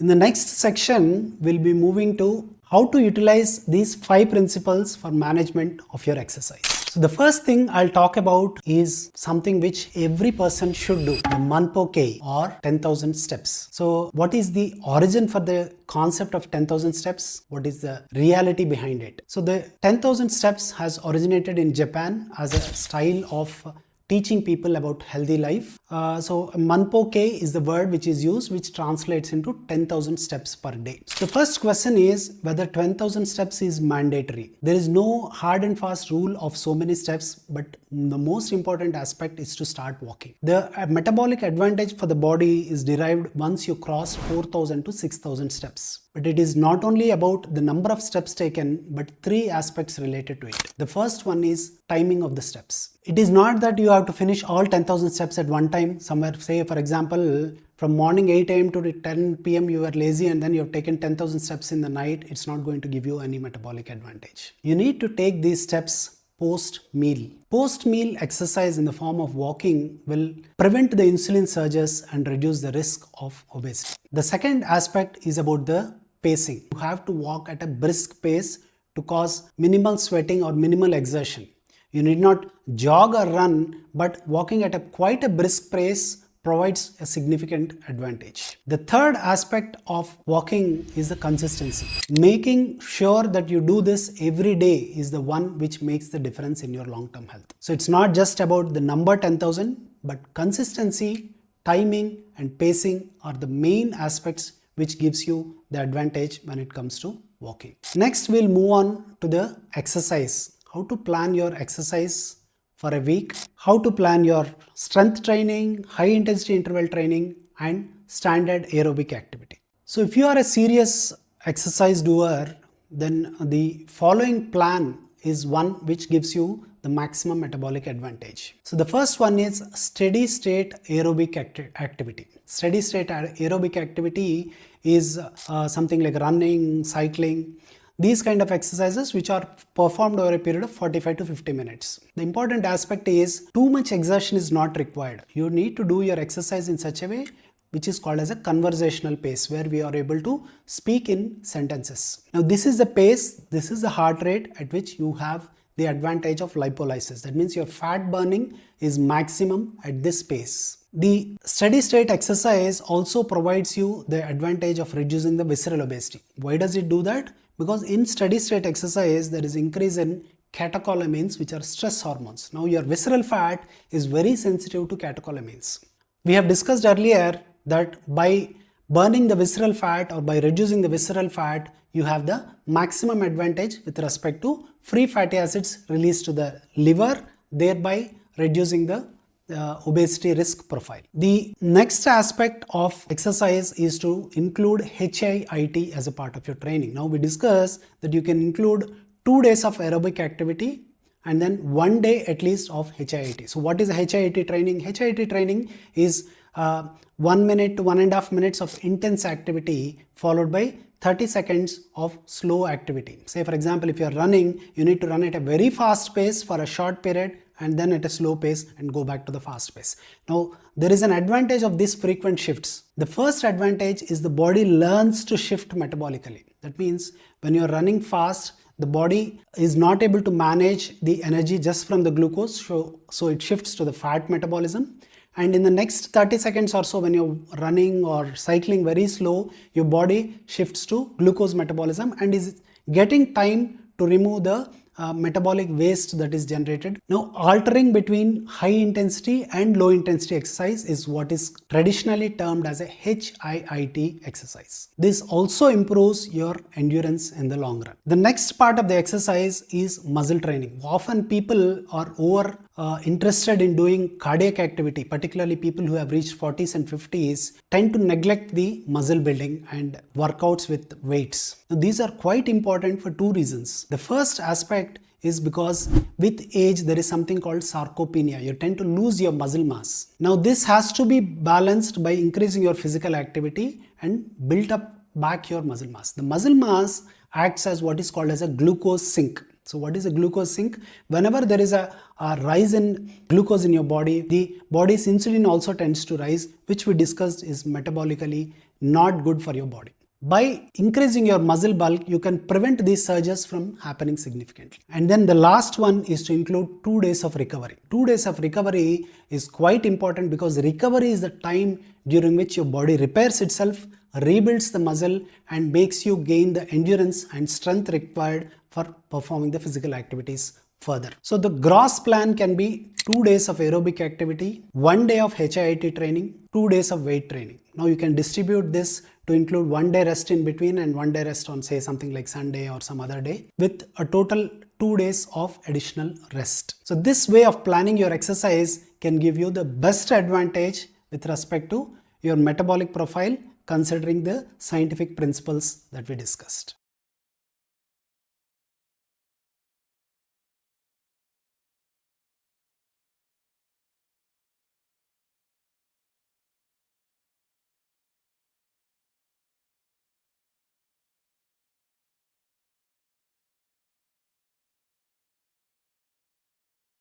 In the next section, we'll be moving to how to utilize these 5 principles for management of your exercise. So the first thing I'll talk about is something which every person should do, the Manpo K or 10,000 steps. So what is the origin for the concept of 10,000 steps? What is the reality behind it? So the 10,000 steps has originated in Japan as a style of teaching people about healthy life. So Manpo K is the word which is used, which translates into 10,000 steps per day. The first question is whether 10,000 steps is mandatory. There is no hard and fast rule of so many steps, but the most important aspect is to start walking. The metabolic advantage for the body is derived once you cross 4,000 to 6,000 steps. But it is not only about the number of steps taken, but 3 aspects related to it. The first one is timing of the steps. It is not that you have to finish all 10,000 steps at one time. Somewhere, say for example, from morning 8 am to 10 pm you are lazy and then you have taken 10,000 steps in the night. It's not going to give you any metabolic advantage. You need to take these steps post-meal. Post-meal exercise in the form of walking will prevent the insulin surges and reduce the risk of obesity. The second aspect is about the pacing. You have to walk at a brisk pace to cause minimal sweating or minimal exertion. You need not jog or run, but walking at quite a brisk pace provides a significant advantage. The third aspect of walking is the consistency. Making sure that you do this every day is the one which makes the difference in your long-term health. So it's not just about the number 10,000, but consistency, timing and pacing are the main aspects which gives you the advantage when it comes to walking. Next, we'll move on to the exercise. How to plan your exercise for a week, how to plan your strength training, high intensity interval training and standard aerobic activity. So if you are a serious exercise doer, then the following plan is one which gives you the maximum metabolic advantage. So the first one is steady state aerobic activity. Steady state aerobic activity is something like running, cycling, these kind of exercises which are performed over a period of 45 to 50 minutes. The important aspect is too much exertion is not required. You need to do your exercise in such a way which is called as a conversational pace, where we are able to speak in sentences. Now this is the pace, this is the heart rate at which you have the advantage of lipolysis. That means your fat burning is maximum at this pace. The steady state exercise also provides you the advantage of reducing the visceral obesity. Why does it do that? Because in steady state exercise there is increase in catecholamines, which are stress hormones. Now your visceral fat is very sensitive to catecholamines. We have discussed earlier that by burning the visceral fat or by reducing the visceral fat, you have the maximum advantage with respect to free fatty acids released to the liver, thereby reducing the obesity risk profile. The next aspect of exercise is to include HIIT as a part of your training. Now we discussed that you can include 2 days of aerobic activity and then 1 day at least of HIIT. So what is HIIT training? HIIT training is 1 minute to 1.5 minutes of intense activity followed by 30 seconds of slow activity. Say for example, if you are running, you need to run at a very fast pace for a short period and then at a slow pace and go back to the fast pace. Now there is an advantage of these frequent shifts. The first advantage is the body learns to shift metabolically. That means when you are running fast, the body is not able to manage the energy just from the glucose, so it shifts to the fat metabolism. And in the next 30 seconds or so, when you're running or cycling very slow, your body shifts to glucose metabolism and is getting time to remove the metabolic waste that is generated. Now altering between high intensity and low intensity exercise is what is traditionally termed as a HIIT exercise. This also improves your endurance in the long run. The next part of the exercise is muscle training. Often people are interested in doing cardiac activity, particularly people who have reached 40s and 50s tend to neglect the muscle building and workouts with weights. Now, these are quite important for 2 reasons. The first aspect is because with age there is something called sarcopenia. You tend to lose your muscle mass. Now this has to be balanced by increasing your physical activity and build up back your muscle mass. The muscle mass acts as what is called as a glucose sink. So what is a glucose sink? Whenever there is a rise in glucose in your body, the body's insulin also tends to rise, which we discussed is metabolically not good for your body. By increasing your muscle bulk, you can prevent these surges from happening significantly. And then the last one is to include 2 days of recovery. 2 days of recovery is quite important because recovery is the time during which your body repairs itself, rebuilds the muscle, and makes you gain the endurance and strength required for performing the physical activities further. So the gross plan can be 2 days of aerobic activity, 1 day of HIIT training, 2 days of weight training. Now you can distribute this to include 1 day rest in between and 1 day rest on, say, something like Sunday or some other day, with a total 2 days of additional rest. So this way of planning your exercise can give you the best advantage with respect to your metabolic profile, considering the scientific principles that we discussed.